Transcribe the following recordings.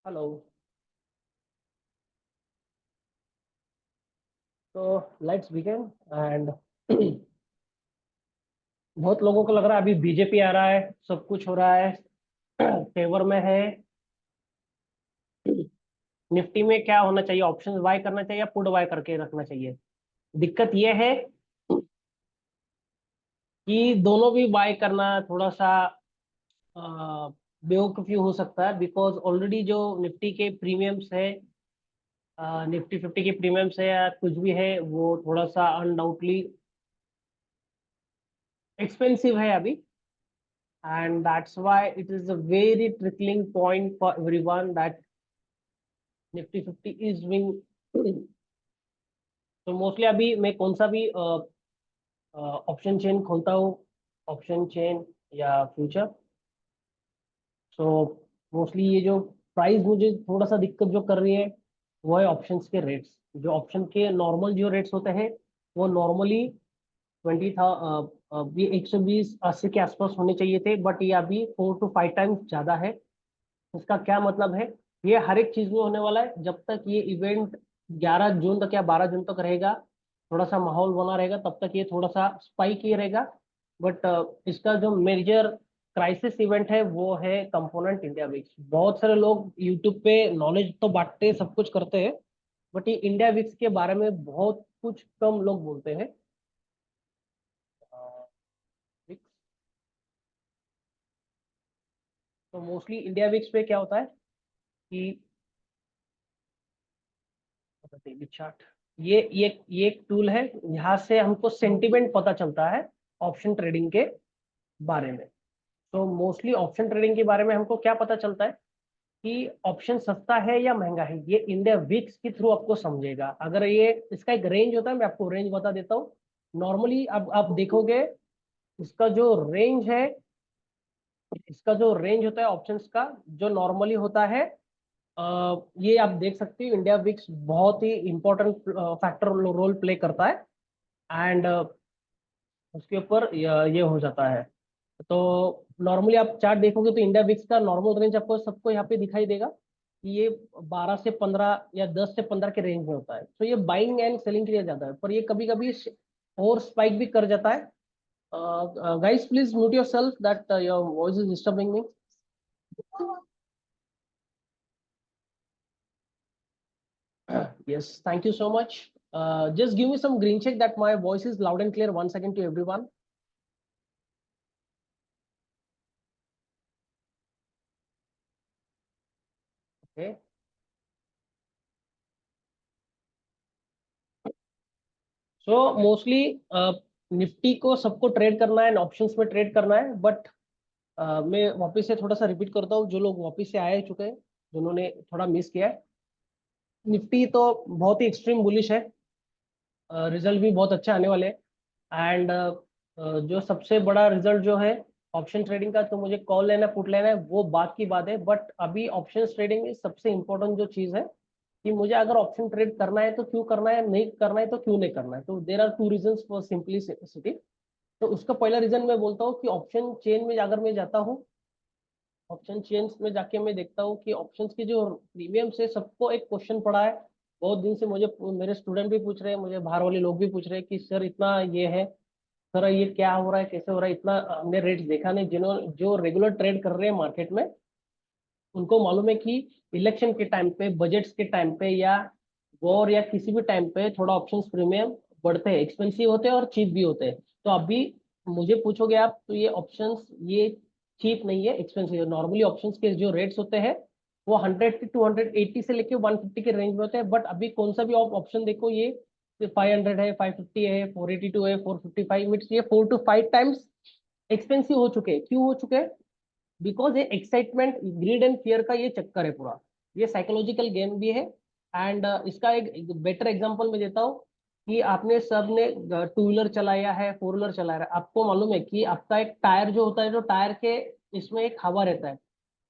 Hello. तो let's begin and बहुत लोगों को लग रहा है अभी बीजेपी आ रहा है, सब कुछ हो रहा है, फेवर में है। निफ्टी में क्या होना चाहिए? ऑप्शंस बाय करना चाहिए या पुट बाय करके रखना चाहिए? दिक्कत यह है कि दोनों भी बाय करना थोड़ा सा बेवकूफ़ी हो सकता है, बिकॉज ऑलरेडी जो निफ्टी के प्रीमियम्स है, निफ्टी 50 के प्रीमियम्स है या कुछ भी है, वो थोड़ा सा अनडाउटली एक्सपेंसिव है अभी। And that's why it is a very trickling point for everyone that Nifty 50 is doing। तो मोस्टली अभी मैं कौन सा भी ऑप्शन चेन खोलता हूँ, ऑप्शन चेन या फ्यूचर। सो मोस्टली ये जो प्राइस मुझे थोड़ा सा दिक्कत जो कर रही है वो है ऑप्शंस के रेट्स। जो ऑप्शन के नॉर्मल जो रेट्स होते हैं वो नॉर्मली 20 था, अभी 120-80 के आसपास होने चाहिए थे, बट ये अभी 4 to 5 टाइम्स ज़्यादा है। इसका क्या मतलब है? ये हर एक चीज में होने वाला है। जब तक ये इवेंट 11 जून तक या 12 जून तक रहेगा, थोड़ा सा माहौल बना रहेगा, तब तक ये थोड़ा सा स्पाइक ही रहेगा। बट इसका जो मेजर क्राइसिस इवेंट है वो है कंपोनेंट इंडिया विक्स। बहुत सारे लोग यूट्यूब पे नॉलेज तो बांटते हैं, सब कुछ करते हैं, बट ये इंडिया विक्स के बारे में बहुत कुछ कम लोग बोलते हैं। विक्स, तो मोस्टली इंडिया विक्स पे क्या होता है कि डेली चार्ट, ये एक टूल है। यहाँ से हमको सेंटिमेंट पता चलता है ऑप्शन ट्रेडिंग के बारे में। तो मोस्टली ऑप्शन ट्रेडिंग के बारे में हमको क्या पता चलता है कि ऑप्शन सस्ता है या महंगा है, ये इंडिया विक्स के थ्रू आपको समझेगा। अगर ये इसका एक रेंज होता है, मैं आपको रेंज बता देता हूँ। नॉर्मली अब आप देखोगे इसका जो रेंज है, इसका जो रेंज होता है ऑप्शंस का, जो नॉर्मली होता है, ये आप देख सकते हो इंडिया विक्स बहुत ही इंपॉर्टेंट फैक्टर रोल प्ले करता है। एंड उसके ऊपर ये हो जाता है। तो नॉर्मली आप चार्ट देखोगे तो इंडिया विक्स का नॉर्मल रेंज आपको सबको यहाँ पे दिखाई देगा कि ये 12 से 15 या 10 से 15 के रेंज में होता है। तो ये बाइंग एंड सेलिंग के लिए जाता है, पर ये कभी कभी और स्पाइक भी कर जाता है। Guys please mute your self that your voice is disturbing me. Yes, thank you so much. Just give me some green check that my voice is loud and clear. 1 second to everyone. Okay. So mostly Nifty को सबको trade करना है, options में trade करना है, but मैं वापस से थोड़ा सा रिपीट करता हूँ, जो लोग वापस से आए चुके हैं, जिन्होंने थोड़ा मिस किया है। निफ्टी तो बहुत ही एक्सट्रीम बुलिश है, रिजल्ट भी बहुत अच्छे आने वाले हैं। एंड जो सबसे बड़ा रिजल्ट जो है ऑप्शन ट्रेडिंग का, तो मुझे कॉल लेना पुट लेना है वो बात की बात है, बट अभी ऑप्शन ट्रेडिंग में सबसे इंपॉर्टेंट जो चीज़ है कि मुझे अगर ऑप्शन ट्रेड करना है तो क्यों करना है, नहीं करना है तो क्यों नहीं करना है। तो there are two reasons for simplicity. तो उसका पहला रीजन मैं बोलता हूँ कि ऑप्शन चेन में अगर मैं जाता हूँ, ऑप्शन चेन्स में जाके मैं देखता हूँ कि ऑप्शंस की जो प्रीमियम से सबको एक क्वेश्चन पड़ा है। बहुत दिन से मुझे मेरे स्टूडेंट भी पूछ रहे हैं, मुझे बाहर वाले लोग भी पूछ रहे हैं कि सर इतना ये है, सर ये क्या हो रहा है, कैसे हो रहा है, इतना हमने रेट्स देखा नहीं। जिन्होंने जो रेगुलर ट्रेड कर रहे हैं मार्केट में, उनको मालूम है कि इलेक्शन के टाइम पे, बजट्स के टाइम पे या वॉर या किसी भी टाइम पे थोड़ा ऑप्शंस प्रीमियम बढ़ते हैं, एक्सपेंसिव होते हैं और चीप भी होते हैं। तो अभी मुझे पूछोगे आप तो ये ऑप्शंस ये चीप नहीं है, एक्सपेंसिव है। नॉर्मली ऑप्शंस के जो रेट्स होते हैं वो 100 to 280 से लेके 150 के रेंज में होते हैं, बट अभी कौन सा भी आप ऑप्शन देखो, ये 500 है, 550 है, 482 है, 455 मिनट्स, ये 4 to 5 टाइम्स एक्सपेंसिव हो चुके हैं। क्यों हो चुके हैं? बिकॉज ये एक्साइटमेंट, ग्रीड एंड फियर का ये चक्कर है पूरा। ये साइकोलॉजिकल गेम भी है। एंड इसका एक बेटर एग्जांपल मैं देता हूँ कि आपने सब ने टू व्हीलर चलाया है, फोर व्हीलर चलाया है, आपको मालूम है कि आपका एक टायर जो होता है, जो टायर के इसमें एक हवा रहता है,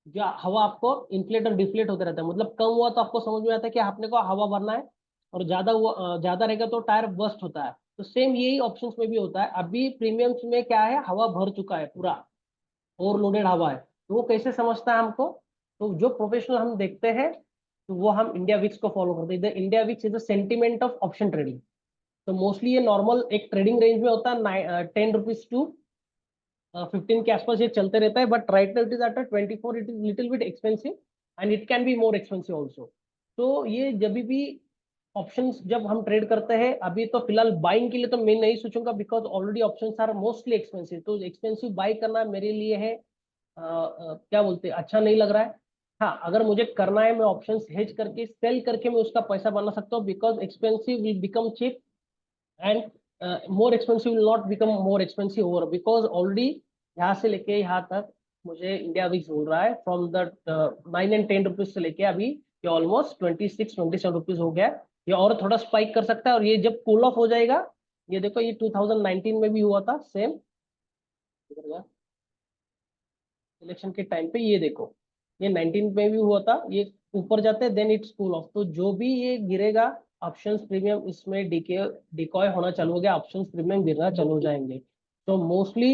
जो हवा आपको इन्फ्लेट और डिफ्लेट होता रहता है। मतलब कम हुआ तो आपको समझ में आता है कि आपने को हवा भरना है, और ज्यादा हुआ ज्यादा रहेगा तो टायर बस्ट होता है। तो सेम यही ऑप्शंस में भी होता है। अभी प्रीमियम्स में क्या है, हवा भर चुका है पूरा, ओवरलोडेड हवा है। तो वो कैसे समझता है हमको? तो जो प्रोफेशनल हम देखते हैं तो वो हम इंडिया विक्स को फॉलो करते हैं। India VIX is the sentiment of option trading. तो मोस्टली ये नॉर्मल एक ट्रेडिंग रेंज में होता है 10 रुपीज टू 15 के आसपास ये चलते रहता है, but right now it is at 24। It is little bit expensive and it can be more expensive also. तो ये जब भी ऑप्शंस जब हम ट्रेड करते हैं, अभी तो फिलहाल बाइंग के लिए तो मैं नहीं सोचूंगा, because already options are mostly expensive. तो एक्सपेंसिव बाई करना मेरे लिए है क्या बोलते हैं, अच्छा नहीं लग रहा है। हाँ, अगर मुझे करना है, मैं ऑप्शंस हेज करके सेल करके मैं उसका पैसा बना सकता हूँ, because expensive will become cheap and more expensive will not become more expensive over, because already यहाँ से लेके यहाँ तक मुझे इंडिया विक्स बोल रहा है फ्रॉम द 9 and 10 रुपीज से लेके अभी ये ऑलमोस्ट 26-27 रुपीज हो गया है। ये और थोड़ा स्पाइक कर सकता है, और ये जब कूल ऑफ हो जाएगा, ये देखो ये 2019 में भी हुआ था सेम इलेक्शन के टाइम पे। ये देखो ये 19 में भी हुआ था, ये ऊपर जाते हैं देन इट्स कूल ऑफ। तो जो भी ये गिरेगा, ऑप्शंस प्रीमियम इसमें डिकॉय होना चालू हो गया, ऑप्शंस प्रीमियम गिरना चालू हो जाएंगे। तो mostly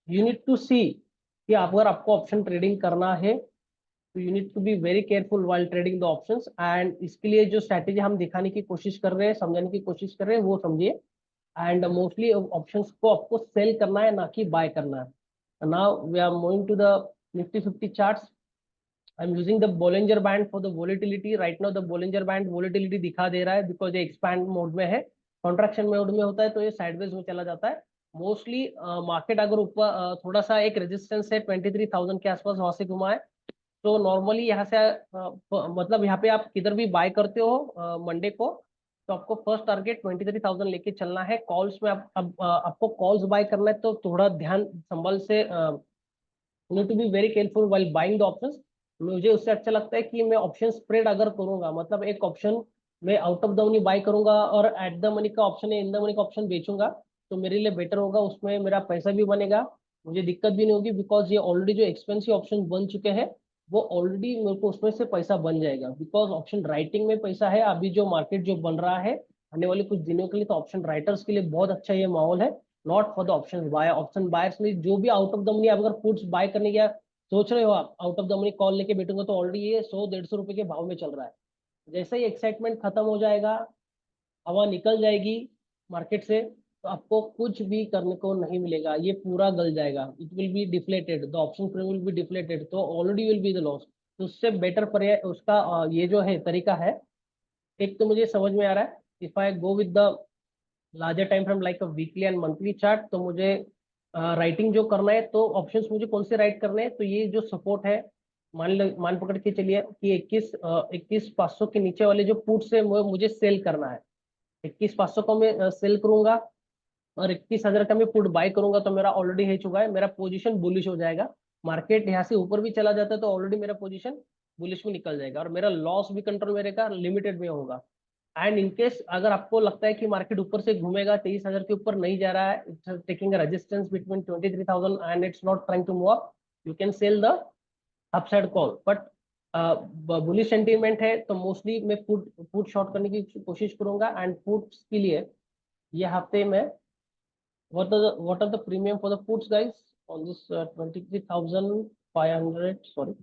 you need to see कि अगर आपको ऑप्शन ट्रेडिंग करना है तो you need to be very careful while trading the options. And इसके लिए जो स्ट्रैटेजी हम दिखाने की कोशिश कर रहे हैं, समझाने की कोशिश कर रहे हैं, वो समझिए। एंड मोस्टली ऑप्शंस को आपको सेल करना है, ना कि बाय करना है। Now we are moving to the Nifty 50 charts. I'm using the Bollinger Band for the volatility. Right now the Bollinger Band volatility दिखा दे रहा है, because ये expand मोड में है। कॉन्ट्रैक्शन मोड में होता है तो ये साइडवेज में चला जाता है। मोस्टली मार्केट अगर ऊपर थोड़ा सा एक रेजिस्टेंस है 23,000 के आसपास, वहां से घुमा है, तो नॉर्मली यहाँ से मतलब यहाँ पे आप किधर भी बाय करते हो मंडे को, तो आपको फर्स्ट टारगेट 23,000 लेके चलना है। कॉल्स में आपको कॉल्स बाय करना है, तो थोड़ा ध्यान संभल से need to be very careful while buying the options. मुझे उससे अच्छा लगता है कि मैं ऑप्शन स्प्रेड अगर करूंगा, मतलब एक ऑप्शन मैं out of the money by करूंगा और एट द मनी का ऑप्शन या इन द मनी का ऑप्शन बेचूंगा, तो मेरे लिए बेटर होगा, उसमें मेरा पैसा भी बनेगा, मुझे दिक्कत भी नहीं होगी, बिकॉज ये ऑलरेडी जो एक्सपेंसिव ऑप्शन बन चुके हैं, वो ऑलरेडी मेरे को उसमें से पैसा बन जाएगा, बिकॉज ऑप्शन राइटिंग में पैसा है। अभी जो मार्केट जो बन रहा है आने वाले कुछ दिनों के लिए, तो ऑप्शन राइटर्स के लिए बहुत अच्छा ये माहौल है, not for the option buy. Option buyers में जो भी आउट ऑफ द मनी अगर पुट्स बाय करने का सोच रहे हो, आप out of the money call लेके बैठूंगा, तो ऑलरेडी ये 100-150 रुपए के भाव में चल रहा है। जैसे ही एक्साइटमेंट खत्म हो जाएगा, हवा निकल जाएगी मार्केट से, तो आपको कुछ भी करने को नहीं मिलेगा, ये पूरा गल जाएगा। It will be deflated, the option will be deflated, तो already will be the loss. तो उससे बेटर पर्याय उसका ये जो है तरीका है, एक तो मुझे समझ में आ रहा है, if I go with the larger time frame like a weekly and monthly chart, तो मुझे राइटिंग जो करना है, तो ऑप्शंस मुझे कौन से राइट करने हैं, तो ये जो सपोर्ट है, मान पकड़ के चलिए कि 21,500 के नीचे वाले जो पुट्स है वो मुझे सेल करना है। 21,500 का मैं सेल करूंगा और 21,000 का मैं पुट बाय करूंगा, तो मेरा ऑलरेडी है चुका है, मेरा पोजीशन बुलिश हो जाएगा। मार्केट यहाँ से ऊपर भी चला जाता है तो ऑलरेडी मेरा पोजीशन बुलिश में निकल जाएगा, और मेरा लॉस भी कंट्रोल मेरे का लिमिटेड में होगा। एंड इनकेस अगर आपको लगता है कि मार्केट ऊपर से घूमेगा, 23,000 के ऊपर नहीं जा रहा है, it's taking resistance between 23,000 and it's not trying to move up, you can sell the upside call. But bullish sentiment है तो मोस्टली मैं पुट शॉर्ट करने की कोशिश करूंगा। एंड पुट्स के लिए ये हफ्ते में what are the premium for the puts guys on this 23,500, sorry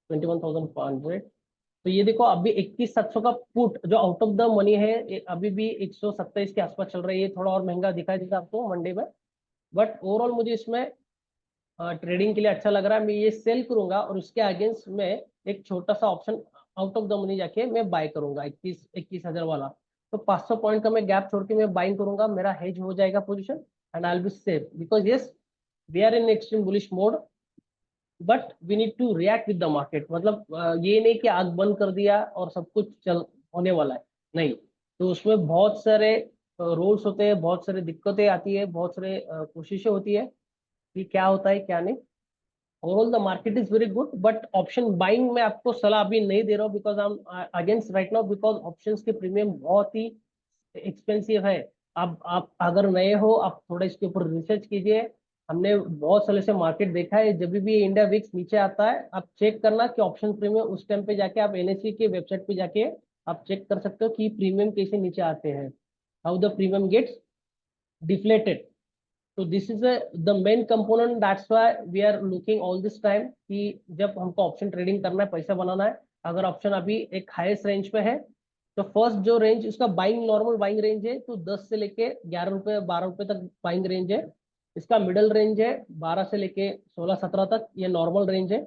21,500। तो ये देखो अभी 21,700 का पुट जो आउट ऑफ द मनी है, अभी भी 127 के आसपास चल रहा है। ये थोड़ा और महंगा दिखाई देता आपको मंडे में, बट ओवरऑल मुझे इसमें ट्रेडिंग के लिए अच्छा लग रहा है। मैं ये सेल करूंगा और उसके अगेंस्ट में एक छोटा सा option out of the money जाके मैं बाय करूंगा 21,000 वाला। तो 500 पॉइंट का मैं गैप छोड़ के मैं बाइंग करूंगा, मेरा हेज हो जाएगा position and I will be safe, because yes we are in extreme bullish mode, but we need to react with the market. मतलब ये नहीं कि आग बंद कर दिया और सब कुछ चल होने वाला है, नहीं। तो उसमें बहुत सारे रोल्स होते हैं, बहुत सारी दिक्कतें आती है, बहुत सारे कोशिशें होती है कि क्या होता है क्या नहीं। Overall the market is very good, but option buying में आपको सलाह अभी नहीं दे रहा हूँ, because I am against right now, because options के प्रीमियम बहुत ही एक्सपेंसिव है। आप अगर नए हो, आप थोड़ा इसके ऊपर रिसर्च कीजिए। हमने बहुत सालों से मार्केट देखा है, जब भी इंडिया विक्स नीचे आता है, आप चेक करना कि ऑप्शन प्रीमियम उस टाइम पे जाके आप एनएससी के वेबसाइट पे जाके आप चेक कर सकते हो कि प्रीमियम कैसे नीचे आते हैं, how the premium gets deflated. तो this is the main component, that's why we are looking all this time कि जब हमको ऑप्शन ट्रेडिंग करना है, पैसा बनाना है, अगर ऑप्शन अभी एक हाईएस्ट रेंज पे है, तो फर्स्ट जो रेंज उसका बाइंग, नॉर्मल बाइंग रेंज है तो 10 से लेके 11 रुपए 12 रुपए तक बाइंग रेंज है। इसका मिडल रेंज है 12 से लेके 16-17 तक, ये नॉर्मल रेंज है।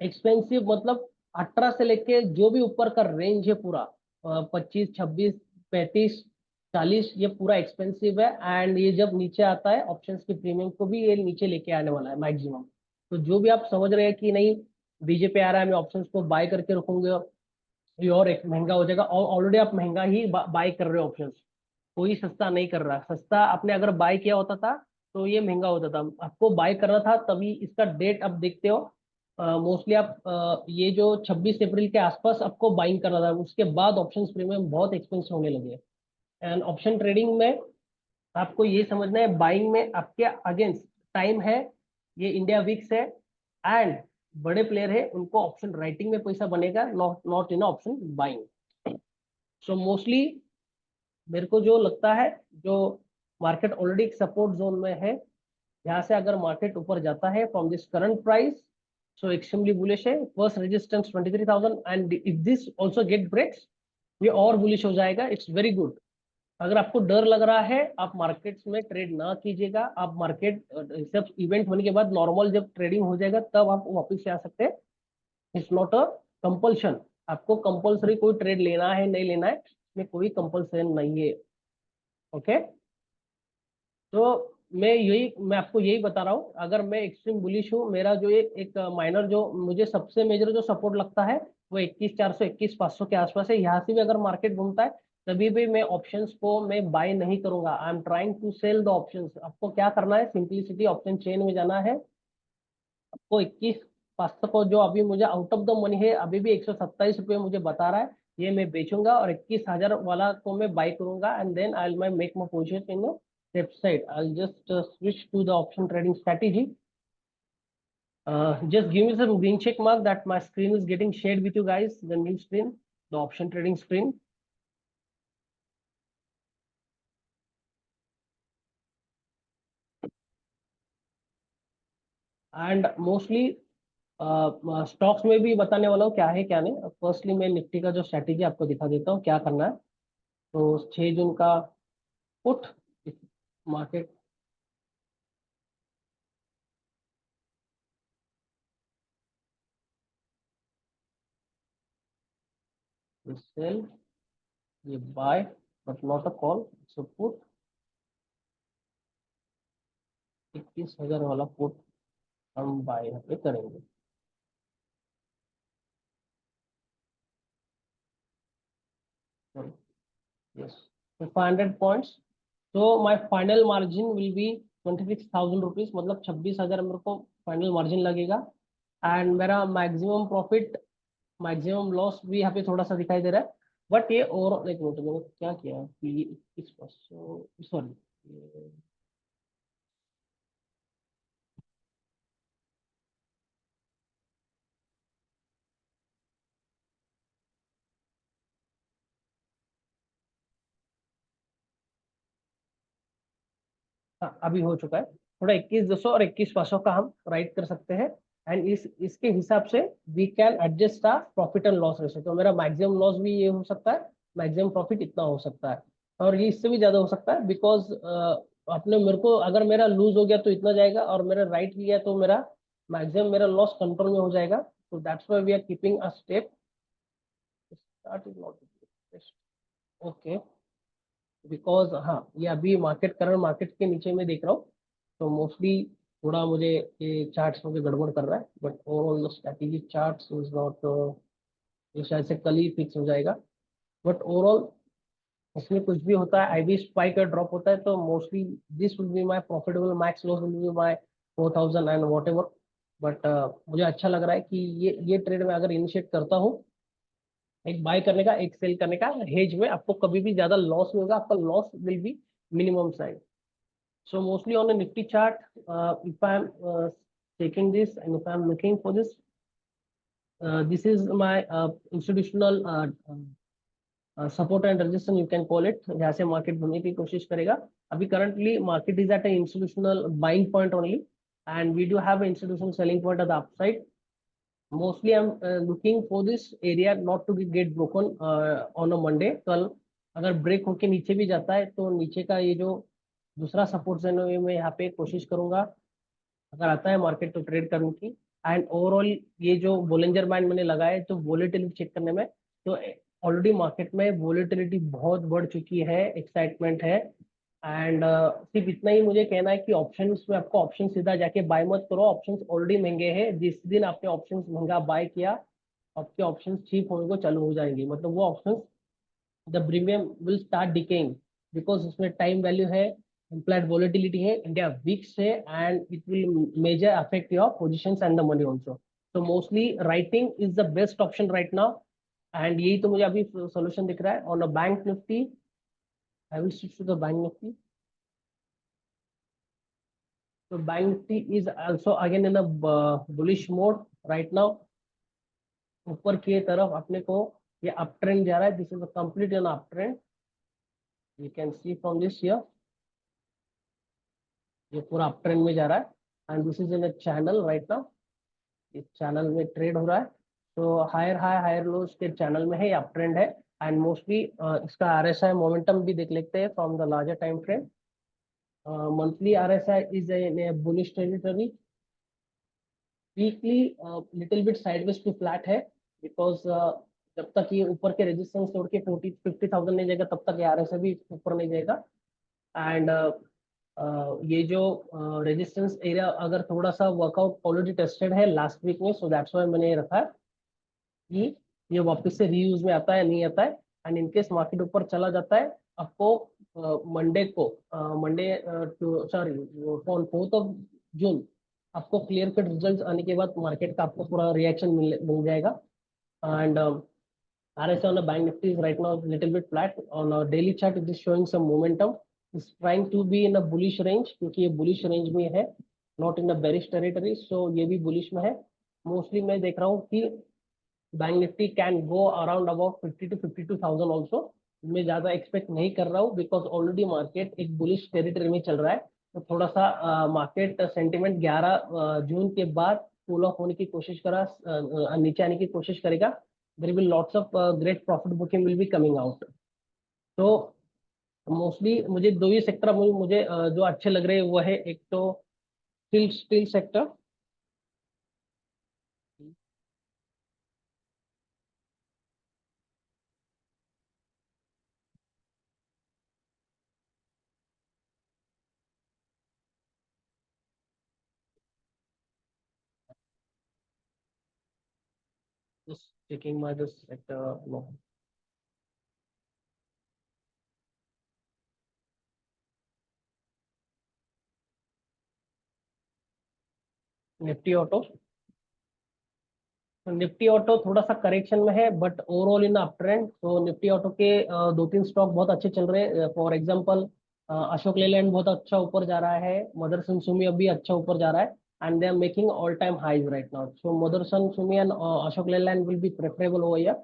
एक्सपेंसिव मतलब 18 से लेके जो भी ऊपर का रेंज है पूरा, 25, 26, 35, 40, ये पूरा एक्सपेंसिव है। एंड ये जब नीचे आता है ऑप्शंस के प्रीमियम को भी ये नीचे लेके आने वाला है मैक्सिमम। तो जो भी आप समझ रहे हैं कि नहीं बीजेपी आ रहा है, मैं ऑप्शंस को बाय करके रखूंगे, ये और एक महंगा हो जाएगा, और ऑलरेडी आप महंगा ही बाय कर रहे हो ऑप्शंस। कोई सस्ता नहीं कर रहा, सस्ता आपने अगर बाय किया होता था तो ये महंगा होता था, आपको बाय करना था तभी। इसका डेट आप देखते हो, मोस्टली आप ये जो 26 अप्रैल के आसपास आपको बाइंग करना था, उसके बाद ऑप्शंस प्रीमियम बहुत एक्सपेंसिव होने लगे। एंड ऑप्शन ट्रेडिंग में आपको ये समझना है, बाइंग में आपके अगेंस्ट टाइम है, ये इंडिया वीक्स है, एंड बड़े प्लेयर है, उनको ऑप्शन राइटिंग में पैसा बनेगा, not not in option buying. So mostly मेरे को जो लगता है, जो मार्केट ऑलरेडी एक सपोर्ट जोन में है, यहाँ से अगर मार्केट ऊपर जाता है from this current price, so extremely bullish है। First resistance 23,000, and if this also get breaks, ये और बुलिश हो जाएगा, इट्स वेरी गुड। अगर आपको डर लग रहा है, आप मार्केट्स में ट्रेड ना कीजिएगा। आप मार्केट सब इवेंट होने के बाद नॉर्मल जब ट्रेडिंग हो जाएगा तब आप वापस से आ सकते हैं। इट्स नॉट अ कंपल्शन, आपको कंपल्सरी कोई ट्रेड लेना है नहीं लेना है, इसमें कोई कंपल्सन नहीं है। ओके, तो मैं आपको यही बता रहा हूँ, अगर मैं एक्सट्रीम बुलिश हूँ, मेरा जो एक माइनर, जो मुझे सबसे मेजर जो सपोर्ट लगता है वो 21,400 21,500 के आसपास है। यहाँ से भी अगर मार्केट घूमता है तभी भी मैं ऑप्शंस को मैं बाय नहीं करूंगा। I am trying to sell the options. आपको क्या करना है, सिंपलिसिटी ऑप्शन चेन में जाना है। आपको 21,500 को, जो अभी मुझे आउट ऑफ द मनी है, अभी भी 127 रुपये मुझे बता रहा है, ये मैं बेचूंगा और 21,000 वाला को मैं बाय करूंगा, and then I will make my position in left side. I will just switch to the option trading strategy. Just give me some green check mark that my screen is getting shared with you guys, the new screen, the option trading screen. And mostly stocks में भी बताने वाला हूँ क्या है क्या नहीं। Firstly मैं निफ्टी का जो स्ट्रैटेजी आपको दिखा देता हूँ क्या करना है। तो 6 जून का पुट मार्केट सेल, ये buy but not a call, so put 21,000 वाला पुट हम बाय यहाँ पे करेंगे। Yes, 500 points. तो my final margin will be 26,000 rupees, मतलब 26,000 मेरे को फाइनल मार्जिन लगेगा। एंड मेरा मैक्सिमम प्रॉफिट, मैक्सिमम लॉस भी यहाँ पे थोड़ा सा दिखाई दे रहा है। बट ये ओवरऑल, एक मिनट, मैंने क्या किया, इस सॉरी, हाँ अभी हो चुका है। थोड़ा 21,200 और 21,500 का हम राइट कर सकते हैं। एंड इसके हिसाब से we can adjust our profit and loss ratio. तो मेरा मैक्सिमम लॉस भी ये हो सकता है, मैक्सिमम प्रॉफिट इतना हो सकता है, और ये इससे भी ज्यादा हो सकता है। बिकॉज आपने मेरे को, अगर मेरा लूज हो गया तो इतना जाएगा, और मेरा राइट किया तो मेरा मैक्सिमम, मेरा लॉस कंट्रोल में हो जाएगा। तो that's why we are keeping a step, start is not okay. Because हाँ, ये अभी मार्केट, करंट मार्केट के नीचे में देख रहा हूँ, तो मोस्टली थोड़ा मुझे ये चार्ट्स मुझे गड़बड़ कर रहा है। But overall strategy charts is not, ये शायद से कल ही फिक्स हो जाएगा। बट ओवरऑल इसमें कुछ भी होता है, आईवी स्पाइक और ड्रॉप होता है, तो mostly this will be my profitable, max loss will be my 4,000 and what ever. But मुझे अच्छा लग रहा है कि ये ट्रेड में अगर इनिशिएट करता हूँ, एक बाय करने का एक सेल करने का, हेज में आपको कभी भी ज्यादा लॉस नहीं होगा, आपका loss will be minimum side. So mostly on a Nifty chart, if I'm taking this and if I'm looking for this, this is my institutional support and resistance you can call it, जहाँ से market बनने की कोशिश करेगा। अभी currently market is at a institutional buying point only, and we do have institutional selling point at the upside. Mostly I'm looking for this area not to get broken on a Monday। कल अगर break होके नीचे भी जाता है तो नीचे का ये जो दूसरा सपोर्ट जोन है मैं यहाँ पे कोशिश करूंगा, अगर आता है मार्केट तो ट्रेड करने की। एंड ओवरऑल ये जो बोलिंजर बैंड मैंने लगाया है तो वोलेटिलिटी चेक करने में, तो ऑलरेडी मार्केट में वोलेटिलिटी बहुत बढ़ चुकी है, एक्साइटमेंट है। एंड सिर्फ इतना ही मुझे कहना है कि ऑप्शंस में आपको ऑप्शन सीधा जाके बाय मत करो, ऑप्शंस ऑलरेडी महंगे हैं। जिस दिन आपने ऑप्शंस महंगा बाय किया, आपके ऑप्शंस चीप होने को चालू हो जाएंगे, मतलब वो options the premium will start decaying, because उसमें टाइम वैल्यू है, implied volatility है, इंडिया वीक्स है, and it will major affect your positions and the money also. तो mostly writing is the best option right now, and यही तो मुझे अभी solution दिख रहा है। On a Bank Nifty I will switch to the Bank Nifty. तो Bank Nifty is also again in a bullish mode right now. ऊपर की तरफ अपने को ये अप ट्रेंड जा रहा है, this is a complete an up trend, you can see from this here, ये पूरा अप ट्रेंड में जा रहा है and this is in a channel right now. इस चैनल में ट्रेड हो रहा है, तो हायर हाई हायर लोज के चैनल में है, अप ट्रेंड है। एंड मोस्टली इसका आरएसआई मोमेंटम भी देख लेते हैं from the larger time frame. Monthly RSI is a bullish territory, weekly little bit sideways to flat है, बिकॉज जब तक ये ऊपर के रेजिस्टेंस तोड़ के 40-50,000 नहीं जाएगा तब तक ये आरएसआई भी ऊपर नहीं जाएगा। एंड ये जो रेजिस्टेंस एरिया अगर थोड़ा सा वर्कआउट ऑलरेडी टेस्टेड है लास्ट वीक में, सो दैट्स वाई मैंने ये रखा है कि ये वापस से रीयूज में आता है नहीं आता है। एंड इनकेस मार्केट ऊपर चला जाता है, आपको मंडे को मंडे सॉरी 4 जून आपको क्लियर कट रिजल्ट आने के बाद मार्केट का आपको पूरा रिएक्शन मिल जाएगा। And RSI on the bank nifty is right now a little bit flat. On a daily chart it is showing some momentum, is trying to be in a bullish range क्योंकि ये bullish range में है, not in a bearish territory, so ये भी bullish में है। Mostly मैं देख रहा हूँ कि bank Nifty can go around about 50 to 52,000 also. मैं ज्यादा एक्सपेक्ट नहीं कर रहा हूँ बिकॉज ऑलरेडी मार्केट एक बुलिश टेरिटरी में चल रहा है। तो थोड़ा सा मार्केट सेंटिमेंट 11 जून के बाद कूल ऑफ होने की कोशिश नीचे आने की कोशिश करेगा। There will lots of great profit booking will be coming out. तो मोस्टली मुझे दो ही सेक्टर मुझे जो अच्छे लग रहे हैं वो है, एक तो steel sector. Just checking my this sector. No. Nifty auto, Nifty auto थोड़ा सा करेक्शन में है but overall in up trend. तो निफ्टी ऑटो के 2-3 स्टॉक बहुत अच्छे चल रहे हैं। फॉर एग्जांपल अशोक लेलैंड बहुत अच्छा ऊपर जा रहा है, मदरसन सुमी अभी अच्छा ऊपर जा रहा है, and they are making all time highs right now. So Motherson Sumi and Ashok Leyland will be preferable over here,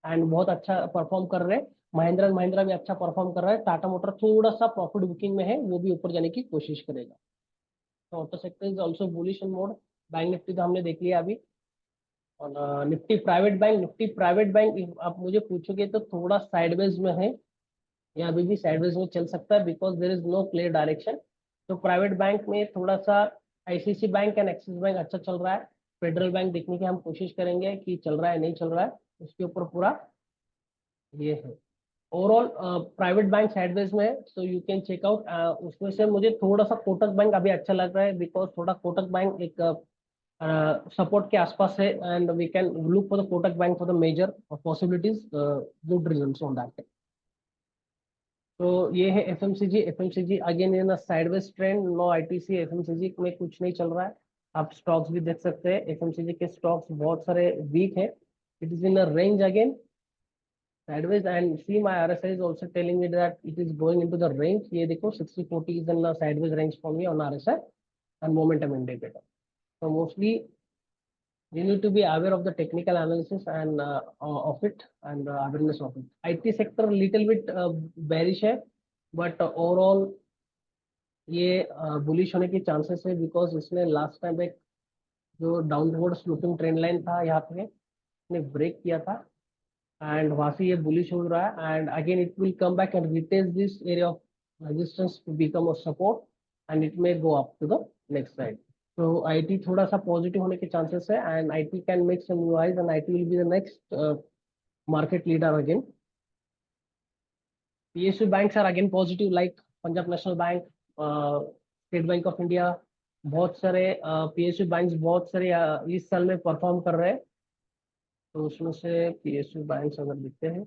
and बहुत अच्छा परफॉर्म कर रहे हैं। महिंद्रा एंड महिंद्रा भी अच्छा परफॉर्म कर रहा है। टाटा मोटर थोड़ा सा प्रॉफिट बुकिंग में है, वो भी ऊपर जाने की कोशिश करेगा। तो auto sector is also bullish in mode. Bank Nifty तो हमने देख लिया अभी। और निफ्टी प्राइवेट बैंक आप मुझे पूछोगे तो थोड़ा साइडवेज में है, या अभी भी साइडवेज में चल सकता है because there is no clear direction. तो प्राइवेट बैंक में थोड़ा सा ICICI bank and Axis bank अच्छा चल रहा है। फेडरल बैंक देखने की हम कोशिश करेंगे कि चल रहा है नहीं चल रहा है, उसके ऊपर पूरा ये है। ओवरऑल प्राइवेट बैंक साइडवेज में है, so you can check out. उसमें से मुझे थोड़ा सा कोटक बैंक अभी अच्छा लग रहा है बिकॉज थोड़ा कोटक बैंक एक सपोर्ट के आसपास है, and we can look for the Kotak bank for the major possibilities, good results on that. तो ये है FMCG. FMCG again in sideways trend, no ITC. FMCG में कुछ नहीं चल रहा है। आप स्टॉक्स भी देख सकते हैं, एफएमसीजी के स्टॉक्स बहुत सारे वीक है। It is in a range again sideways, and see my RSI is also telling me that it is going into the range। ये देखो 60-40 is in the sideways range for me on RSI and momentum indicator। So mostly You need to be aware of the technical analysis and of it and awareness of it. IT sector little bit bearish है, but overall ये bullish होने की chances है, because इसने last time एक जो downward sloping trend line था यहाँ पे इसने ब्रेक किया था, एंड वहां से ये बुलिश हो रहा है, and again it will come back and retest this area of resistance to become a support, and it may go up to the next side. तो आईटी थोड़ा सा पॉजिटिव होने के चांसेस है, and IT can make some new highs, and IT will be the next market leader again. PSU banks are again positive, like Punjab National Bank, State Bank of India. बहुत सारे PSU banks बहुत सारे इस साल में perform कर रहे हैं. तो उसमें से PSU बैंक्स अगर दिखते हैं,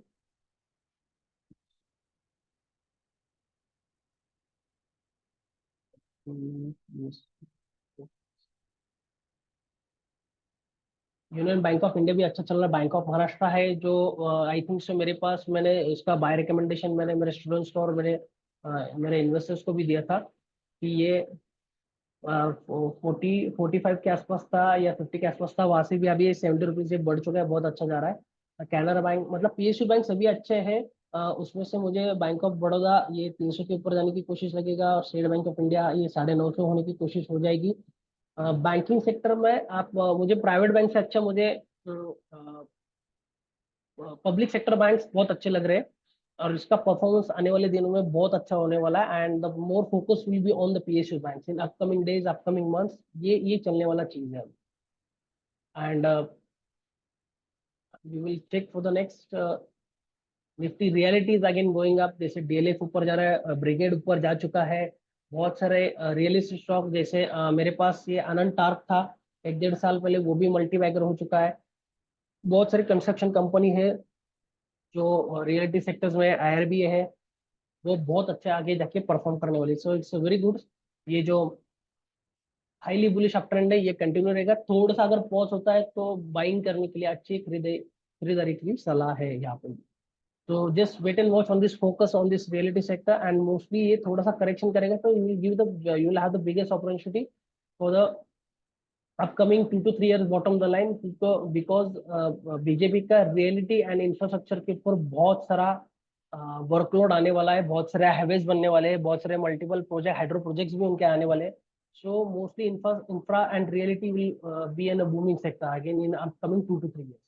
यूनियन बैंक ऑफ इंडिया भी अच्छा चल रहा है. बैंक ऑफ महाराष्ट्र है जो आई थिंक से मेरे पास, मैंने इसका बाय रिकमेंडेशन मैंने मेरे स्टूडेंट्स को और मेरे इन्वेस्टर्स को भी दिया था कि ये 45 के आसपास था या 50 के आसपास था, वहां से भी अभी 70 रुपीज से बढ़ चुका है, बहुत अच्छा जा रहा है. कैनरा बैंक, मतलब PSU बैंक सभी अच्छे हैं. उसमें से मुझे बैंक ऑफ बड़ौदा ये 300 के ऊपर जाने की कोशिश लगेगा, और स्टेट बैंक ऑफ इंडिया ये 950 होने की कोशिश हो जाएगी. बैंकिंग सेक्टर में आप मुझे प्राइवेट बैंक से अच्छा मुझे पब्लिक सेक्टर बैंक्स बहुत अच्छे लग रहे हैं, और इसका परफॉर्मेंस आने वाले दिनों में बहुत अच्छा होने वाला है. And the more focus will be on the PSU banks in upcoming days, upcoming months. ये चलने वाला चीज है. And we will check for the next. Nifty realty is again going up, जैसे DLF ऊपर जा रहा है, ब्रिगेड ऊपर जा चुका है. बहुत सारे रियलिस्टिक स्टॉक, जैसे मेरे पास ये अनंत टार्क था 1 1.5 साल पहले, वो भी मल्टी बैगर हो चुका है. बहुत सारी कंस्ट्रक्शन कंपनी है जो रियलिटी सेक्टर्स में, IRB है, वो बहुत अच्छे आगे जाके परफॉर्म करने वाली. So it's very good. ये जो हाईली बुलिश अप ट्रेंड है ये कंटिन्यू रहेगा. थोड़ा सा अगर पॉज होता है तो बाइंग करने के लिए अच्छी खरीदारी की सलाह है यहाँ पे. तो just wait and watch on this, focus on this realty sector, and mostly ये थोड़ा सा करेक्शन करेगा तो you will have the biggest opportunity for the upcoming 2 to 3 years bottom the line. Because BJP का रियलिटी एंड इंफ्रास्ट्रक्चर के ऊपर बहुत सारा वर्कलोड आने वाला है, बहुत सारे हाईवेज बनने वाले हैं, बहुत सारे मल्टीपल प्रोजेक्ट, हाइड्रो प्रोजेक्ट्स भी उनके आने वाले हैं. So mostly infra and realty will be an booming sector again in upcoming 2 to 3 years.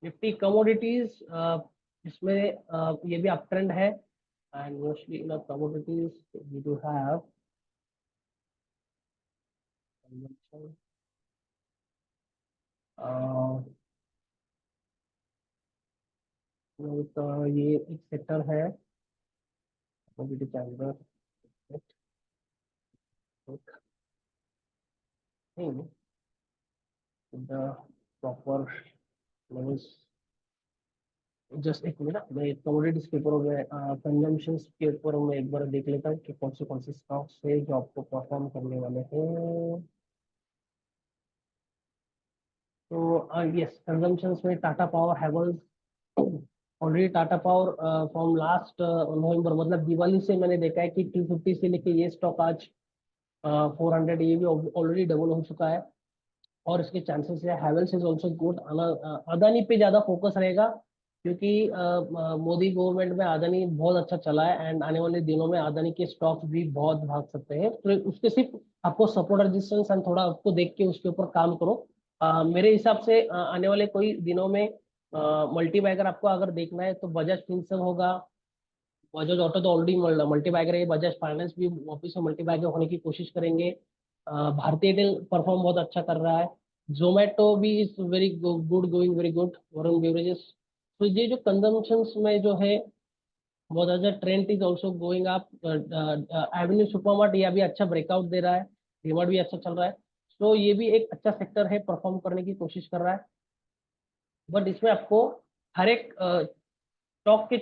Nifty commodities, इसमें ये भी अप ट्रेंड है, and mostly in commodities we do have तो ये एक सेक्टर है कमोडिटी के अंदर. The proper levels. जस्ट एक मिनट, मैं कमोडिटीज के ऊपर में कंजम्पशन के ऊपर मैं एक बार देख लेता हूँ कि कौन से स्टॉक्स है जो आपको परफॉर्म करने वाले हैं. तो यस, कंजम्पशन में Tata power, Havells. Already Tata power from last नवंबर, मतलब दिवाली से मैंने देखा है कि 250 से लेके ये स्टॉक आज 400, ये भी ऑलरेडी डबल हो चुका है, और इसके चांसेस है. Havells is also good. Adani पे ज्यादा फोकस रहेगा, क्योंकि मोदी गवर्नमेंट में अदानी बहुत अच्छा चला है, एंड आने वाले दिनों में अदानी के स्टॉक्स भी बहुत भाग सकते हैं. तो उसके सिर्फ आपको सपोर्ट रेजिस्टेंस एंड थोड़ा उसको देख के उसके ऊपर काम करो. मेरे हिसाब से आने वाले कोई दिनों में मल्टी बैगर आपको अगर देखना है तो बजाज फिंसर्व होगा. बजाज ऑटो तो ऑलरेडी मल्टी बैगर है, बजाज फाइनेंस भी वापिस से मल्टी बैगर होने की कोशिश करेंगे. भारतीय एयरटेल परफॉर्म बहुत अच्छा कर रहा है. जोमेटो भी is very good, going very good. Varun beverages. तो ये जो कंजम्पशन में जो है बहुत अच्छा trend is also going up. Avenue supermart ये अभी अच्छा ब्रेकआउट दे रहा है, डीमार्ट भी अच्छा चल रहा है. तो ये भी एक अच्छा सेक्टर है, परफॉर्म करने की कोशिश कर रहा है. बट इसमें आपको हर एक स्टॉक के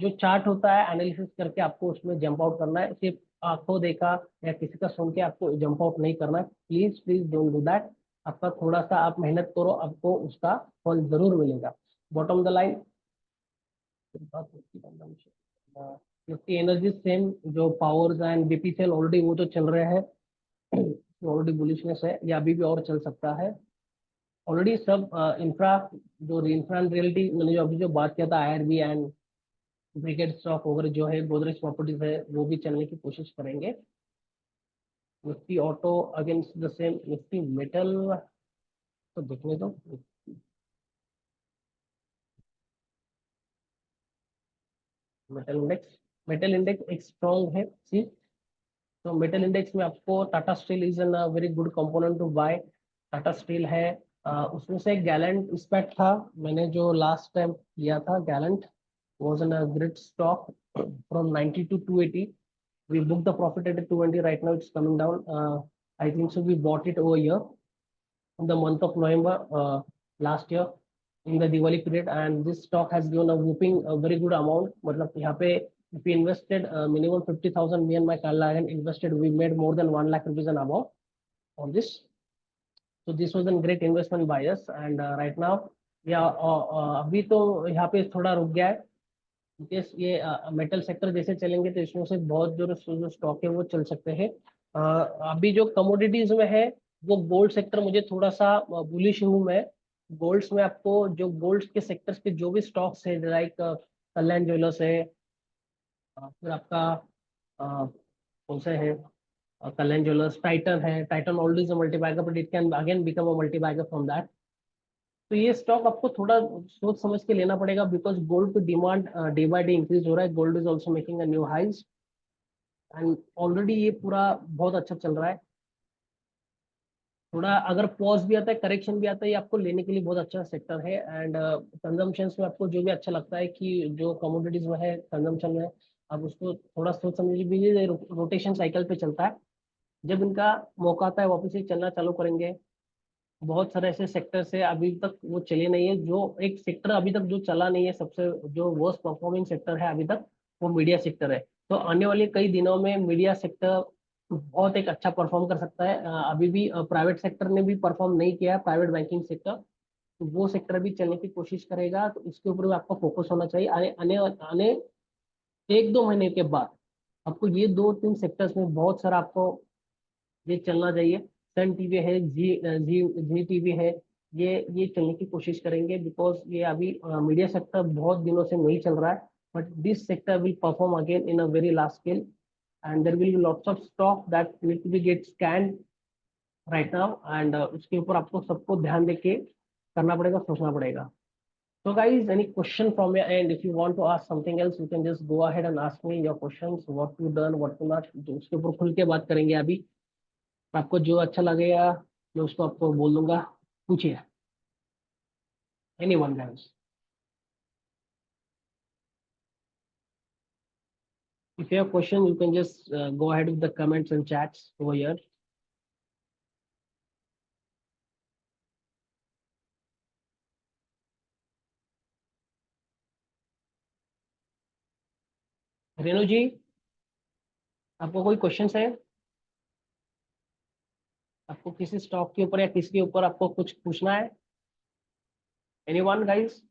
जो चार्ट होता है एनालिसिस करके आपको उसमें जंप आउट करना है. सिर्फ आंखों देखा या किसी का सुन के आपको जंप आउट नहीं करना है. Please please don't do that. आपका थोड़ा सा आप मेहनत करो, आपको उसका फल जरूर मिलेगा. Bottom the line, Nifty energy same, जो पावर्स एंड BPCL ऑलरेडी वो तो चल रहे हैं. ऑलरेडी बुलिशनेस है, ये अभी भी और चल सकता है। ऑलरेडी सब इंफ्रा, जो इंफ्रा एंड रियलिटी, मैंने जो अभी जो बात किया था, आईआरबी एंड ब्रिगेड स्टॉक वगैरह जो है, गोदरेज प्रॉपर्टीज है, वो भी चलने की कोशिश करेंगे। Nifty auto against the same, Nifty metal तो देखने दो। मेटल इंडेक्स एक स्ट्रॉन्ग है सी। तो मेटल इंडेक्स में आपको Tata steel is an very good component to buy. Tata steel है, उसमें से गैलेंट इस्पेक्ट था, मैंने जो लास्ट टाइम लिया था Gallant, was in a great stock from 90 to 280. We booked the profit at 220. Right now it's coming down. I think so. We bought it over here in the month of November last year in the Diwali period, and this stock has given a whooping a very good amount. मतलब यहाँ पे if we invested minimum 50,000, me and my client invested, we made more than 1 lakh rupees and above on this. So this was a great investment by us, and right now yeah, अभी तो यहाँ पे थोड़ा रुक गया है। Yes, ये metal sector जैसे चलेंगे तो इसमें से बहुत जो स्टॉक है वो चल सकते हैं। अभी जो कमोडिटीज में है, वो गोल्ड सेक्टर मुझे थोड़ा सा बुलिश हूँ मैं। गोल्ड्स में आपको जो गोल्ड के सेक्टर्स के जो भी स्टॉक्स है, लाइक कल्याण ज्वेलर्स है, फिर आपका कौन सा है, कल्याण ज्वेलर्स, टाइटन है। Titan already is a multibagger, but it can again become a multibagger from that. तो ये स्टॉक आपको थोड़ा सोच समझ के लेना पड़ेगा, बिकॉज गोल्ड की demand day by day increase हो रहा है। Gold is also making a new highs, and already ये पूरा बहुत अच्छा चल रहा है। थोड़ा अगर पॉज भी आता है, करेक्शन भी आता है, ये आपको लेने के लिए बहुत अच्छा सेक्टर है। एंड कंजम्पशन में आपको जो भी अच्छा लगता है कि जो कमोडिटीज में है, कंजम्पशन में, आप उसको थोड़ा सोच समझ लीजिए। रोटेशन साइकिल पे चलता है, जब इनका मौका आता है वापस से चलना चालू करेंगे। बहुत सारे ऐसे सेक्टर्स है अभी तक वो चले नहीं है। जो एक सेक्टर अभी तक जो चला नहीं है, सबसे जो वर्स्ट परफॉर्मिंग सेक्टर है अभी तक, वो मीडिया सेक्टर है। तो आने वाले कई दिनों में मीडिया सेक्टर बहुत एक अच्छा परफॉर्म कर सकता है। अभी भी प्राइवेट सेक्टर ने भी परफॉर्म नहीं किया है, प्राइवेट बैंकिंग सेक्टर, तो वो सेक्टर भी चलने की कोशिश करेगा। तो इसके ऊपर भी आपको फोकस होना चाहिए। आने आने आने 1-2 महीने के बाद आपको ये 2-3 सेक्टर्स में बहुत सारा आपको ये चलना चाहिए। सन टीवी है, जी जी जी टीवी है, ये चलने की कोशिश करेंगे, बिकॉज ये अभी मीडिया सेक्टर बहुत दिनों से नहीं चल रहा है। But this sector will perform again in a very large scale, and there will be lots of stock that need to be get scan right now, and उसके ऊपर आपको सबको ध्यान देके करना पड़ेगा, सोचना पड़ेगा। So guys, any question from your end? If you want to ask something else, you can just go ahead and ask me your questions. What you done, what you not. तो उसके ऊपर खुल के बात करेंगे अभी। आपको जो अच्छा लगेगा मैं उसको आपको बोल दूंगा। पूछिए, any one guys. If you have question, you can just go ahead with the comments and chats over here. Renu ji, आपको कोई क्वेश्चन है? आपको किसी स्टॉक के ऊपर या किसके ऊपर आपको कुछ पूछना है? Any one guys?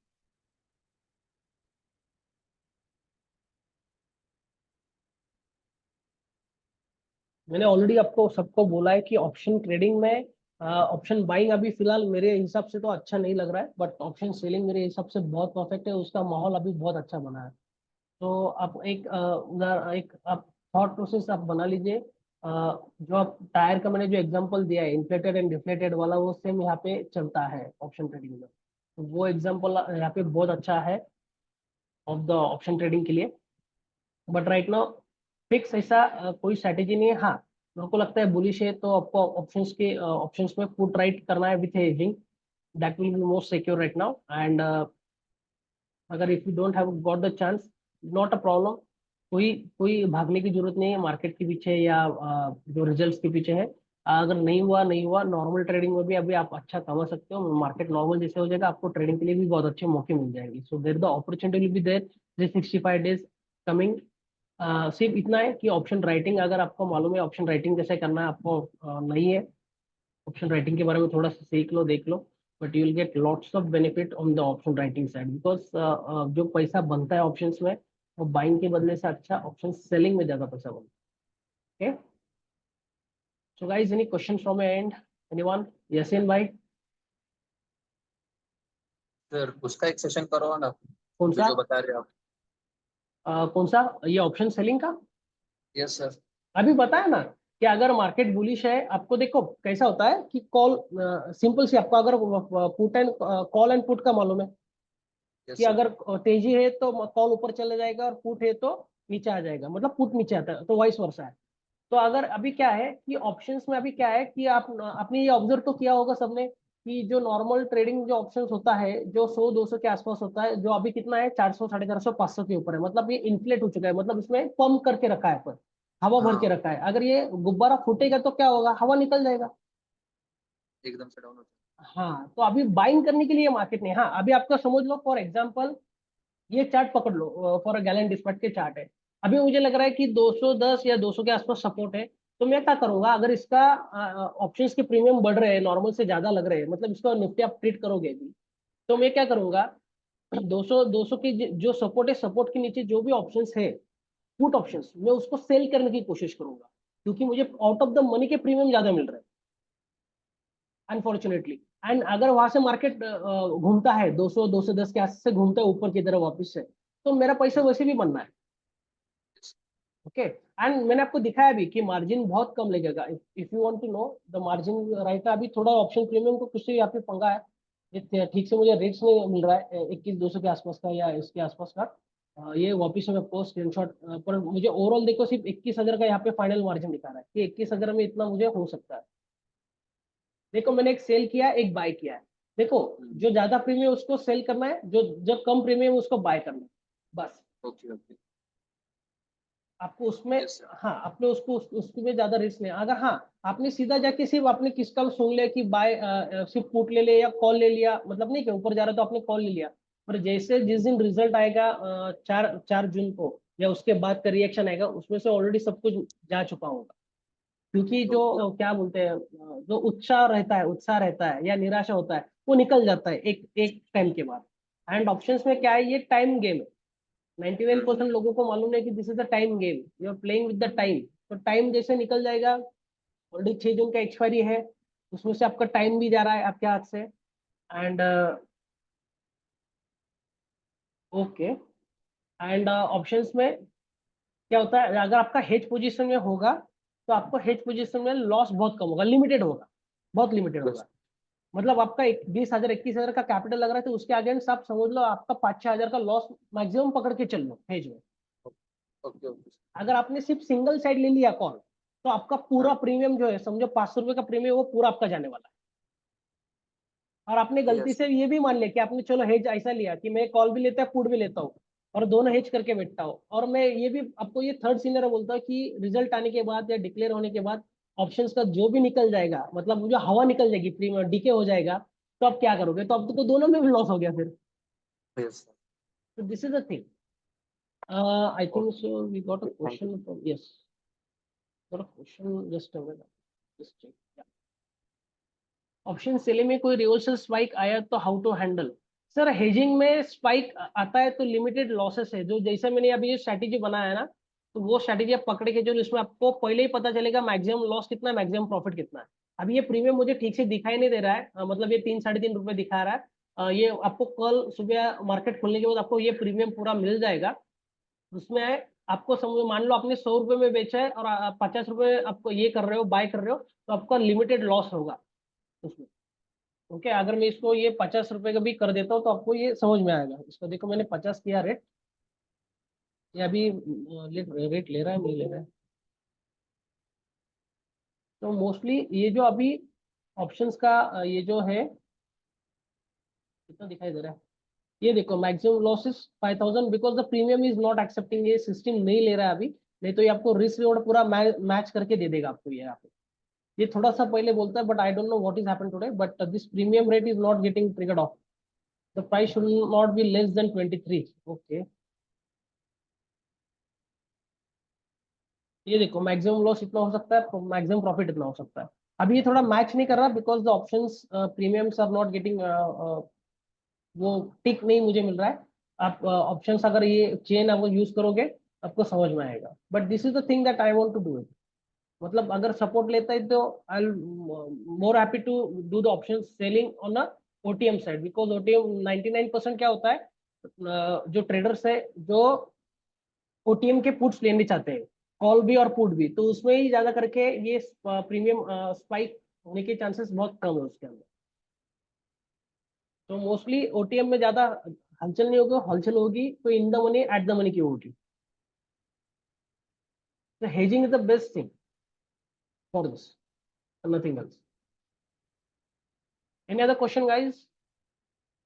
मैंने ऑलरेडी आपको सबको बोला है कि ऑप्शन ट्रेडिंग में ऑप्शन बाइंग अभी फिलहाल मेरे हिसाब से तो अच्छा नहीं लग रहा है, बट ऑप्शन सेलिंग मेरे हिसाब से बहुत परफेक्ट है। उसका माहौल अभी बहुत अच्छा बना है। तो आप एक आप थॉट प्रोसेस आप बना लीजिए। जो आप टायर का मैंने जो एग्जांपल दिया है, इन्फ्लेटेड एंड डिफ्लेटेड वाला, वो सेम यहाँ पे चलता है ऑप्शन ट्रेडिंग में। तो वो एग्जांपल यहाँ पे बहुत अच्छा है ऑफ द ऑप्शन ट्रेडिंग के लिए। बट राइट नाउ फिक्स ऐसा कोई स्ट्रैटेजी नहीं है। हाँ, मेरे को लगता है बुलिश है तो आपको ऑप्शंस में पुट राइट करना है with hedging. That will be most secure right now. And अगर if you don't have got the chance, not a problem. कोई कोई भागने की जरूरत नहीं है मार्केट के पीछे या जो रिजल्ट्स के पीछे है। अगर नहीं हुआ नहीं हुआ, नॉर्मल ट्रेडिंग में भी अभी आप अच्छा कमा सकते हो। मार्केट नॉर्मल जैसे हो जाएगा, आपको ट्रेडिंग के लिए भी बहुत अच्छे मौके मिल जाएंगे। So there the opportunity will be there 365 days coming. सिर्फ इतना है कि ऑप्शन राइटिंग, अगर आपको मालूम है ऑप्शन राइटिंग कैसे करना है, आपको नहीं है, ऑप्शन राइटिंग के बारे में थोड़ा सा सीख लो, देख लो। But you will get lots of benefit on the option writing side, because जो पैसा बनता है ऑप्शंस में, वो बाइंग के बदले से अच्छा ऑप्शन सेलिंग में ज्यादा पैसा बनता है। Okay. So guys, any questions from your end? Anyone? Yasin भाई? सर उसका एक सेशन करो ना, कौन अभी सा? जो बता रहे हो आप। कौन सा? ये ऑप्शन सेलिंग का? Yes sir. अभी बताया ना कि अगर मार्केट बुलिश है, आपको देखो कैसा होता है कि कॉल, सिंपल सी, आपको अगर put and call and put का मालूम है कि यस सर। अगर तेजी है तो कॉल ऊपर चला जाएगा और पुट है तो नीचे आ जाएगा, मतलब पुट नीचे आता है, तो वाइस वर्सा है। तो अगर अभी क्या है कि ऑप्शंस में अभी क्या है कि आपने ये ऑब्जर्व तो किया होगा सबने कि जो नॉर्मल ट्रेडिंग जो ऑप्शंस होता है जो 100-200 के आसपास होता है, जो अभी कितना है, 400, 450, 500 के ऊपर है, मतलब ये इन्फ्लेट हो चुका है, मतलब इसमें पंप करके रखा है, पर हवा भर के हाँ, रखा है। अगर ये गुब्बारा फूटेगा तो क्या होगा, हवा निकल जाएगा। एकदम से डाउन होता हाँ, तो अभी बाइंग करने के लिए मार्केट नहीं। हाँ, अभी आपका समझ लो फॉर एग्जाम्पल ये चार्ट पकड़ लो, फॉर अ गैलेंट डिस्पैच के चार्ट है। अभी मुझे लग रहा है कि 210 या 200 के आसपास सपोर्ट है। तो मैं क्या करूंगा, अगर इसका ऑप्शंस के प्रीमियम बढ़ रहे हैं, नॉर्मल से ज्यादा लग रहे हैं, मतलब इसको निफ्टी आप ट्रीट करोगे भी, तो मैं क्या करूंगा, 200 की जो सपोर्ट है, सपोर्ट के नीचे जो भी ऑप्शंस है, पुट ऑप्शंस, मैं उसको सेल करने की कोशिश करूंगा, क्योंकि मुझे आउट ऑफ द मनी के प्रीमियम ज्यादा मिल रहे हैं अनफॉर्चुनेटली। एंड अगर वहां से मार्केट घूमता है 200, 210 के आसपास से घूमता है ऊपर की तरफ वापस से, तो मेरा पैसा वैसे भी बनना है। ओके, एंड मैंने आपको दिखाया भी कि मार्जिन बहुत कम लगेगा। If you want to know the margin right, अभी थोड़ा ऑप्शन प्रीमियम को कुछ यहाँ पे पंगा है, ये ठीक से मुझे रेट्स नहीं मिल रहा है 21-200 के आसपास का या इसके आसपास का। ये वापिस में आपको स्क्रीनशॉट, पर मुझे ओवरऑल देखो सिर्फ 21,000 का यहाँ पे फाइनल मार्जिन दिखा रहा है कि 21,000 में इतना मुझे हो सकता है। देखो मैंने एक सेल किया, एक बाय किया है। देखो, है। जो ज्यादा प्रीमियम उसको सेल करना है, जो जब कम प्रीमियम उसको बाय करना है, बस। Okay okay. आपको उसमें, यस सर। हाँ, आपने उसमें ज्यादा रिस्क नहीं। अगर हाँ, आपने सीधा जाके सिर्फ आपने किसका भी सुन लिया कि बाय, सिर्फ पुट ले लिया या कॉल ले लिया, मतलब नहीं कि ऊपर जा रहा है तो आपने कॉल ले लिया, पर जैसे जिस दिन रिजल्ट आएगा 4 जून को, या उसके बाद का रिएक्शन आएगा, उसमें से ऑलरेडी सब कुछ जा चुका होगा। क्योंकि जो ओके क्या बोलते हैं, जो उत्साह रहता है या निराशा होता है, वो निकल जाता है एक एक टाइम के बाद। एंड ऑप्शंस में क्या है, ये टाइम गेम है। 99% लोगों को मालूम है कि this is the time game, you are playing with the time. तो टाइम जैसे निकल जाएगा, ऑलरेडी 6 जून का एक्सपायरी है, उसमें से आपका टाइम भी जा रहा है आपके हाथ से। एंड ओके, एंड ऑप्शंस में क्या होता है, अगर आपका हेज पोजीशन में होगा तो आपको हेज पोजीशन में लॉस बहुत कम होगा, लिमिटेड होगा, बहुत लिमिटेड यस। होगा। मतलब आपका 20,000, 21,000 का कैपिटल लग रहा है, तो उसके अगेंस्ट आप समझ लो आपका 5-6 हजार का लॉस मैक्सिमम पकड़ के चल लो हेज में। Okay okay. अगर आपने सिर्फ सिंगल साइड ले लिया कॉल, तो आपका पूरा हाँ। प्रीमियम जो है, समझो 500 रुपए का प्रीमियम, वो पूरा आपका जाने वाला है। और आपने गलती यस। से ये भी मान लिया कि आपने चलो हेज ऐसा लिया कि मैं कॉल भी लेता है, पुट भी लेता हूँ, और दोनों हेज करके बैठता हूँ। और मैं ये भी आपको ये थर्ड सिनेरियो बोलता हूँ कि रिजल्ट आने के बाद या डिक्लेयर होने के बाद ऑप्शंस का जो भी निकल जाएगा, मतलब जो हवा निकल जाएगी, प्रीमियम डीके हो जाएगा, तो आप क्या करोगे, तो अब तो दोनों में भी लॉस हो गया फिर। Yes sir. तो this is the thing. I think okay. So we got a thank you. Question from, yes, got a question, just a minute, just check. Option selling में कोई रिवर्सल स्पाइक आया तो how to handle? Sir, hedging में spike आता है तो limited losses है, जो जैसे मैंने अभी ये स्ट्रैटेजी बनाया है ना, तो वो स्ट्रैटेजी आप पकड़ के जो, इसमें आपको पहले ही पता चलेगा मैक्सिमम लॉस कितना है, मैक्सिमम प्रॉफिट कितना है। अभी ये प्रीमियम मुझे ठीक से दिखाई नहीं दे रहा है, मतलब ये 3-3.5 रुपए दिखा रहा है। ये आपको कल सुबह मार्केट खुलने के बाद आपको ये प्रीमियम पूरा मिल जाएगा। उसमें आपको समझ, मान लो आपने 100 रुपए में बेचा है और 50 रुपए आपको ये कर रहे हो, बाय कर रहे हो, तो आपका लिमिटेड लॉस होगा उसमें। ओके, अगर मैं इसको ये 50 रुपए का भी कर देता हूँ तो आपको ये समझ में आएगा। इसको देखो, मैंने 50 किया रेट, ये अभी रेट ले रहा है, नहीं ले रहा है। तो मोस्टली ये जो अभी ऑप्शंस का ये जो है, कितना दिखाई दे रहा है, ये देखो maximum losses 5,000, because the premium is not accepting, ये सिस्टम नहीं ले रहा है अभी। नहीं तो ये आपको रिस्क रिवॉर्ड पूरा मैच करके दे देगा आपको ये यहाँ पे। ये थोड़ा सा पहले बोलता है, but I don't know what is happen today, but this premium rate is not getting triggered of, the price should not be less than 23। Okay, ये देखो मैक्सिमम लॉस इतना हो सकता है, मैक्सिमम प्रॉफिट इतना हो सकता है। अभी ये थोड़ा मैच नहीं कर रहा, because the options premiums are not getting, वो टिक नहीं मुझे मिल रहा है। आप ऑप्शंस अगर ये चेन आप यूज करोगे, आपको समझ में आएगा, but this is the thing that I want to do it. मतलब अगर सपोर्ट लेता है तो I more happy to do the option selling on a OTM side, because OTM 99% क्या होता है, जो ट्रेडर्स है जो ओटीएम के पुट्स लेने चाहते हैं, कॉल भी और पुट भी, तो उसमें ही ज्यादा करके ये प्रीमियम स्पाइक होने के चांसेस बहुत कम है उसके अंदर। तो मोस्टली ओटीएम में ज्यादा हलचल नहीं होगी, हलचल होगी तो in the money at the money की होगी। तो hedging is the best thing for this, nothing else. Any other question guys?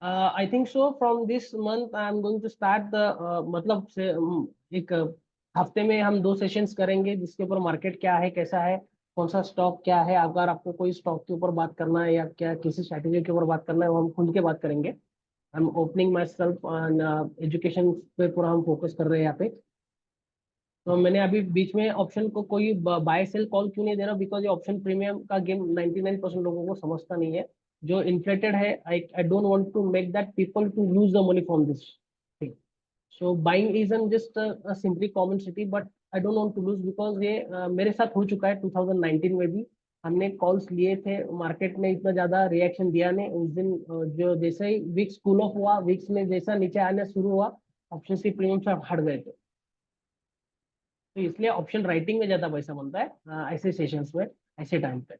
I think so from this month I am going to start the मतलब से एक हफ्ते में हम 2 sessions करेंगे जिसके ऊपर मार्केट क्या है, कैसा है, कौन सा स्टॉक क्या है। अगर आपको कोई स्टॉक के ऊपर बात करना है या क्या किसी स्ट्रैटेजी के ऊपर बात करना है, वो हम खुल के बात करेंगे। I am opening my self education पे पूरा हम फोकस कर रहे हैं यहाँ पे। तो मैंने अभी बीच में ऑप्शन को कोई बाय सेल कॉल क्यों नहीं दे रहा, बिकॉज ये ऑप्शन प्रीमियम का गेम 99% लोगों को समझता नहीं है, जो इन्फ्लेटेड है। I don't want to make that people to lose the money from this thing. So buying is an just simply common city, but I don't want to lose, because ये मेरे साथ हो चुका है 2019 में भी। हमने कॉल्स लिए थे, मार्केट ने इतना ज्यादा रिएक्शन दिया नहीं उस दिन। जो जैसे ही विक्स कूल ऑफ हुआ, विक्स में जैसा नीचे आने शुरू हुआ, ऑप्शन की प्रीमियम से हट गए थे। तो इसलिए ऑप्शन राइटिंग में ज्यादा पैसा बनता है ऐसे सेशंस में, ऐसे टाइम पे।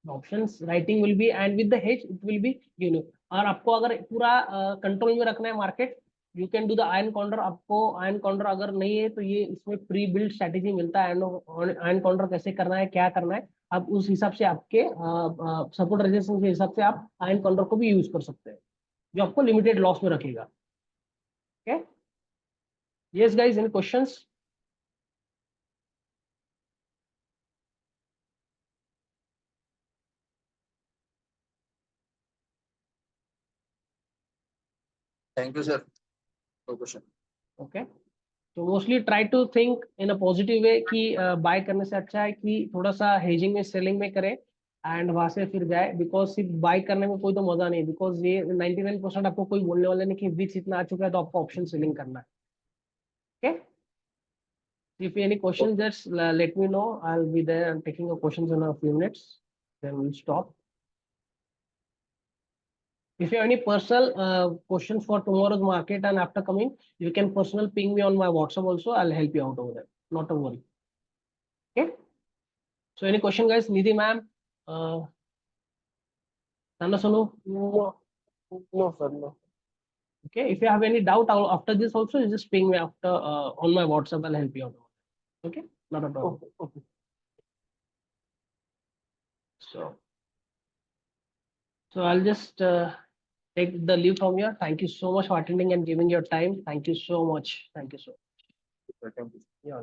Options writing will be and with the hedge it will be unique. और आपको अगर पूरा कंट्रोल में रखना है market, you can do the ion counter. आपको आयन काउंटर अगर नहीं है तो ये इसमें प्री बिल्ड स्ट्रेटेजी मिलता है, आयन काउंटर कैसे करना है, क्या करना है। आप उस हिसाब से आपके सपोर्ट रेजिस्टेंस के हिसाब से आप आयन काउंटर को भी यूज कर सकते हैं, जो आपको लिमिटेड लॉस में रखेगा। Okay, yes guys, any questions? Thank you sir. No question. Okay, तो mostly try to think in a positive way कि बाय करने से अच्छा है कि थोड़ा सा हेजिंग में, सेलिंग में करे एंड वहां से फिर जाए। बिकॉज सिर्फ बाय करने में कोई तो मजा नहीं, बिकॉज ये 99% आपको कोई बोलने वाला नहीं कि विक्स इतना आ चुका है तो आपको ऑप्शन सेलिंग करना है। Okay, if any question just let me know, I will be there, I am taking a questions in a few minutes, then we stop. If you have any personal questions for tomorrow's market and after coming, you can personal ping me on my WhatsApp also. I'll help you out over there. Not a worry. Okay. So any question, guys? Nidhi ma'am, Nana Sonu. No, no, sir, no. Okay. If you have any doubt after this also, you just ping me after on my WhatsApp. I'll help you out. Okay. Not a problem. Okay, okay. So, I'll just take the leave from here. Thank you so much for attending and giving your time. Thank you so much. Thank you so much. Thank you. Yeah.